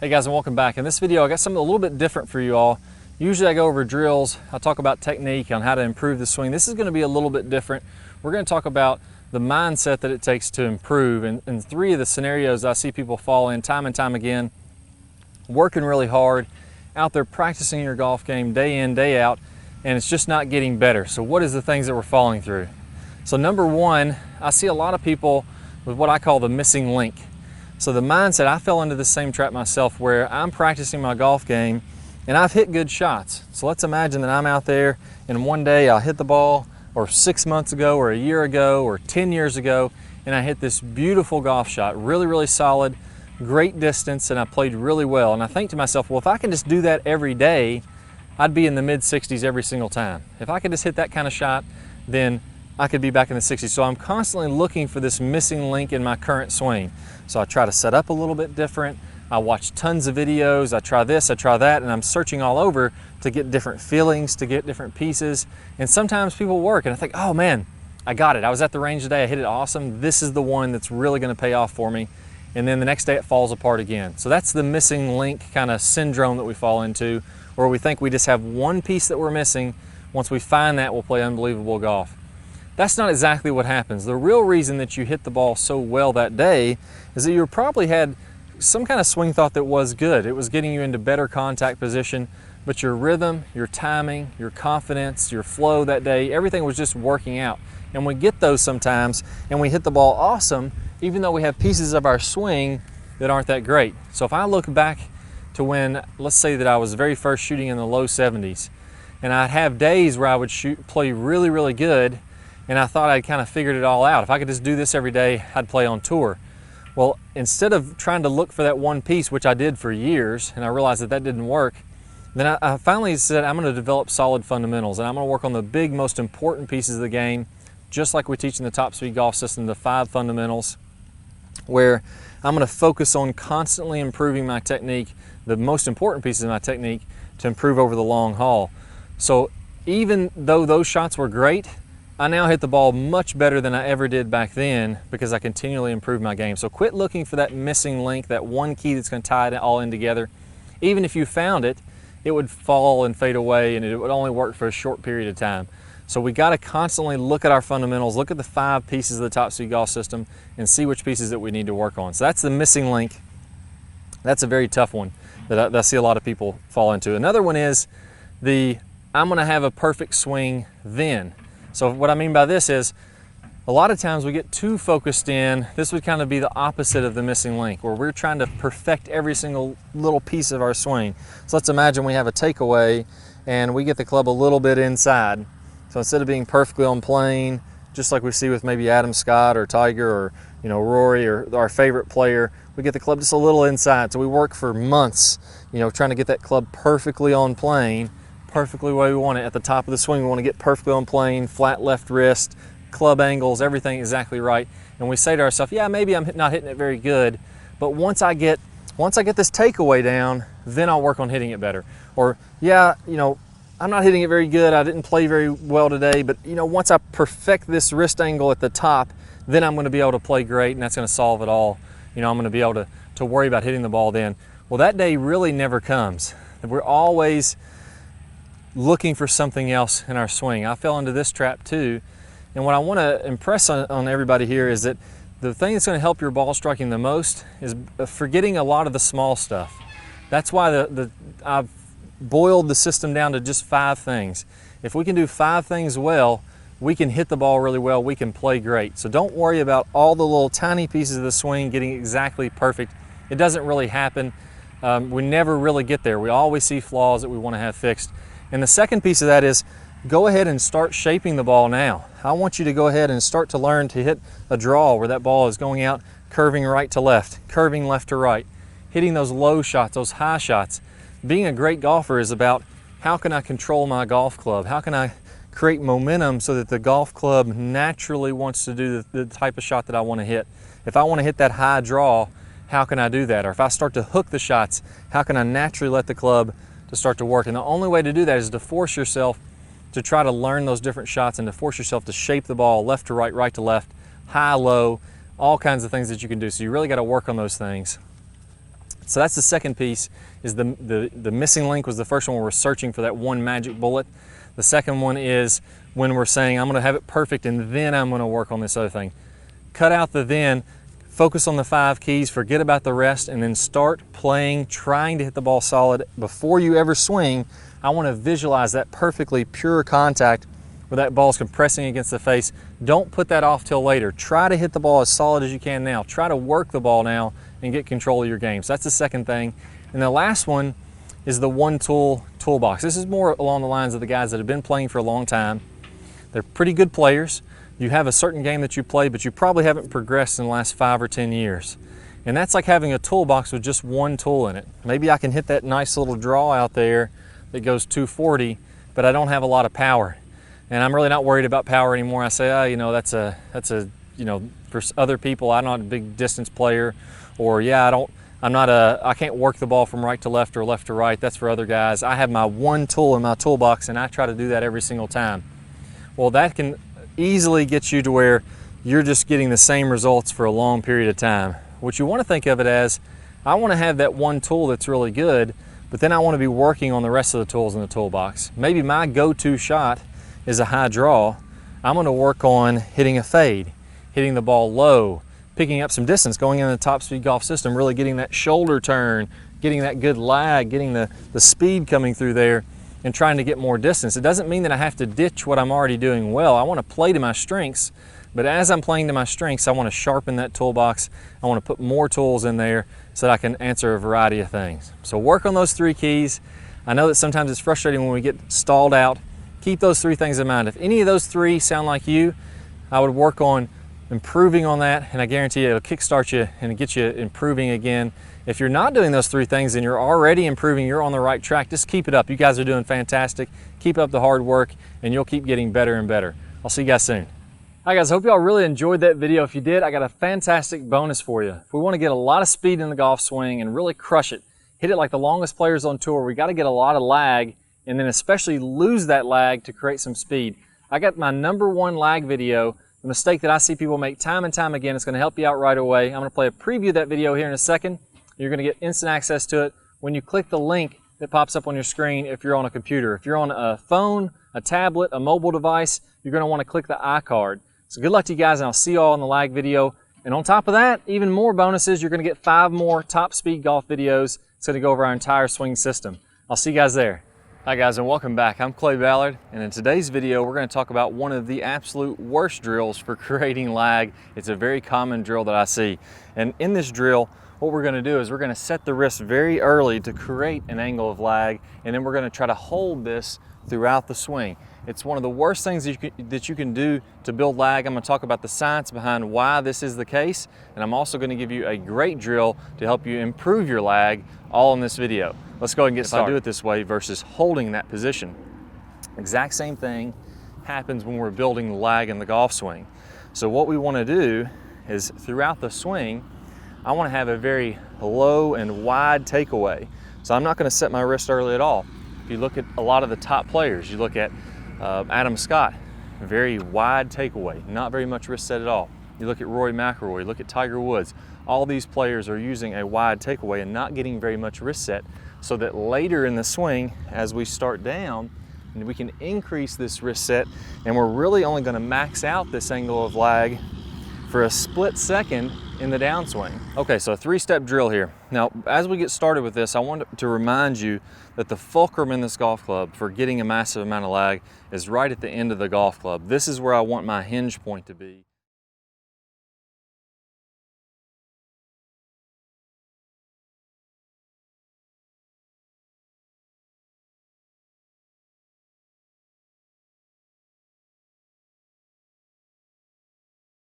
Hey guys, and welcome back. In this video I got something a little bit different for you all. Usually I go over drills, I talk about technique on how to improve the swing. This is going to be a little bit different. We're going to talk about the mindset that it takes to improve. And three of the scenarios I see people fall in time and time again, working really hard, out there practicing your golf game day in, day out, and it's just not getting better. So what is the things that we're falling through? So number one, I see a lot of people with what I call the missing link. So the mindset, I fell into the same trap myself where I'm practicing my golf game and I've hit good shots. So let's imagine that I'm out there and one day I'll hit the ball, or 6 months ago or a year ago or 10 years ago, and I hit this beautiful golf shot, really, really solid, great distance, and I played really well. And I think to myself, well, if I can just do that every day, I'd be in the mid 60s every single time. If I could just hit that kind of shot, then I could be back in the 60s. So I'm constantly looking for this missing link in my current swing. So I try to set up a little bit different. I watch tons of videos. I try this, I try that, and I'm searching all over to get different feelings, to get different pieces. And sometimes people work and I think, oh man, I got it. I was at the range today, I hit it awesome. This is the one that's really gonna pay off for me. And then the next day it falls apart again. So that's the missing link kind of syndrome that we fall into, where we think we just have one piece that we're missing. Once we find that, we'll play unbelievable golf. That's not exactly what happens. The real reason that you hit the ball so well that day is that you probably had some kind of swing thought that was good. It was getting you into better contact position, but your rhythm, your timing, your confidence, your flow that day, everything was just working out. And we get those sometimes and we hit the ball awesome, even though we have pieces of our swing that aren't that great. So if I look back to when, let's say that I was very first shooting in the low 70s, and I'd have days where I would play really, really good, and I thought I'd kind of figured it all out. If I could just do this every day, I'd play on tour. Well, instead of trying to look for that one piece, which I did for years, and I realized that that didn't work, then I finally said I'm going to develop solid fundamentals, and I'm going to work on the big, most important pieces of the game, just like we teach in the Top Speed Golf System, the 5 fundamentals, where I'm going to focus on constantly improving my technique, the most important pieces of my technique, to improve over the long haul. So even though those shots were great, I now hit the ball much better than I ever did back then because I continually improved my game. So quit looking for that missing link, that one key that's going to tie it all in together. Even if you found it, it would fall and fade away, and it would only work for a short period of time. So we got to constantly look at our fundamentals, look at the 5 pieces of the Top Speed Golf System, and see which pieces that we need to work on. So that's the missing link. That's a very tough one that I see a lot of people fall into. Another one is the I'm going to have a perfect swing then. So what I mean by this is, a lot of times we get too focused in, this would kind of be the opposite of the missing link, where we're trying to perfect every single little piece of our swing. So let's imagine we have a takeaway and we get the club a little bit inside. So instead of being perfectly on plane, just like we see with maybe Adam Scott or Tiger or Rory or our favorite player, we get the club just a little inside. So we work for months, trying to get that club perfectly on plane, perfectly the way we want it. At the top of the swing, we want to get perfectly on plane, flat left wrist, club angles, everything exactly right. And we say to ourselves, yeah, maybe I'm not hitting it very good, but once I get this takeaway down, then I'll work on hitting it better. Or yeah, I'm not hitting it very good, I didn't play very well today, but once I perfect this wrist angle at the top, then I'm going to be able to play great, and that's going to solve it all. I'm going to be able to worry about hitting the ball then. Well, that day really never comes. We're always looking for something else in our swing. I fell into this trap too, and what I want to impress on everybody here is that the thing that's going to help your ball striking the most is forgetting a lot of the small stuff. That's why I've boiled the system down to just 5 things. If we can do 5 things well, we can hit the ball really well, we can play great. So don't worry about all the little tiny pieces of the swing getting exactly perfect. It doesn't really happen. We never really get there. We always see flaws that we want to have fixed. And the second piece of that is, go ahead and start shaping the ball now. I want you to go ahead and start to learn to hit a draw where that ball is going out, curving right to left, curving left to right, hitting those low shots, those high shots. Being a great golfer is about, how can I control my golf club? How can I create momentum so that the golf club naturally wants to do the type of shot that I want to hit? If I want to hit that high draw, how can I do that? Or if I start to hook the shots, how can I naturally let the club to start to work? And the only way to do that is to force yourself to try to learn those different shots and to force yourself to shape the ball left to right, right to left, high, low, all kinds of things that you can do. So you really got to work on those things. So that's the second piece, is the missing link was the first one where we're searching for that one magic bullet. The second one is when we're saying, I'm gonna have it perfect and then I'm gonna work on this other thing. Cut out the then, focus on the 5 keys, forget about the rest, and then start playing, trying to hit the ball solid. Before you ever swing, I wanna visualize that perfectly pure contact where that ball's compressing against the face. Don't put that off till later. Try to hit the ball as solid as you can now. Try to work the ball now and get control of your game. So that's the second thing. And the last one is the One Tool Toolbox. This is more along the lines of the guys that have been playing for a long time. They're pretty good players. You have a certain game that you play, but you probably haven't progressed in the last 5 or 10 years. And that's like having a toolbox with just one tool in it. Maybe I can hit that nice little draw out there that goes 240, but I don't have a lot of power. And I'm really not worried about power anymore. I say, oh, you know, that's a, you know, for other people, I'm not a big distance player, or yeah, I can't work the ball from right to left or left to right. That's for other guys. I have my one tool in my toolbox and I try to do that every single time. Well, that can easily get you to where you're just getting the same results for a long period of time. What you want to think of it as, I want to have that one tool that's really good, but then I want to be working on the rest of the tools in the toolbox. Maybe my go-to shot is a high draw. I'm going to work on hitting a fade, hitting the ball low, picking up some distance, going in the top speed golf system, really getting that shoulder turn, getting that good lag, getting the speed coming through there, and trying to get more distance. It doesn't mean that I have to ditch what I'm already doing well. I want to play to my strengths, but as I'm playing to my strengths, I want to sharpen that toolbox. I want to put more tools in there so that I can answer a variety of things. So work on those 3 keys. I know that sometimes it's frustrating when we get stalled out. Keep those 3 things in mind. If any of those 3 sound like you, I would work on improving on that, and I guarantee you it'll kickstart you and get you improving again. If you're not doing those 3 things and you're already improving, you're on the right track, just keep it up. You guys are doing fantastic. Keep up the hard work and you'll keep getting better and better. I'll see you guys soon. Hi guys, I hope y'all really enjoyed that video. If you did, I got a fantastic bonus for you. If we want to get a lot of speed in the golf swing and really crush it, hit it like the longest players on tour, we got to get a lot of lag, and then especially lose that lag to create some speed. I got my #1 lag video, the mistake that I see people make time and time again. It's going to help you out right away. I'm going to play a preview of that video here in a second. You're going to get instant access to it when you click the link that pops up on your screen if you're on a computer. If you're on a phone, a tablet, a mobile device, you're going to want to click the iCard. So good luck to you guys, and I'll see you all in the lag video. And on top of that, even more bonuses. You're going to get 5 more top speed golf videos. It's going to go over our entire swing system. I'll see you guys there. Hi guys, and welcome back. I'm Ballard, and in today's video we're going to talk about one of the absolute worst drills for creating lag. It's a very common drill that I see. And in this drill, what we're going to do is we're going to set the wrist very early to create an angle of lag, and then we're going to try to hold this throughout the swing. It's one of the worst things that you can do to build lag. I'm going to talk about the science behind why this is the case, and I'm also going to give you a great drill to help you improve your lag, all in this video. Let's go ahead and get started. If I do it this way versus holding that position, exact same thing happens when we're building the lag in the golf swing. So what we want to do is throughout the swing, I want to have a very low and wide takeaway. So I'm not going to set my wrist early at all. If you look at a lot of the top players, you look at Adam Scott, very wide takeaway, not very much wrist set at all. You look at Rory McIlroy, you look at Tiger Woods. All these players are using a wide takeaway and not getting very much wrist set, so that later in the swing, as we start down, we can increase this wrist set, and we're really only going to max out this angle of lag for a split second in the downswing. Okay, so a 3-step drill here. Now, as we get started with this, I want to remind you that the fulcrum in this golf club for getting a massive amount of lag is right at the end of the golf club. This is where I want my hinge point to be.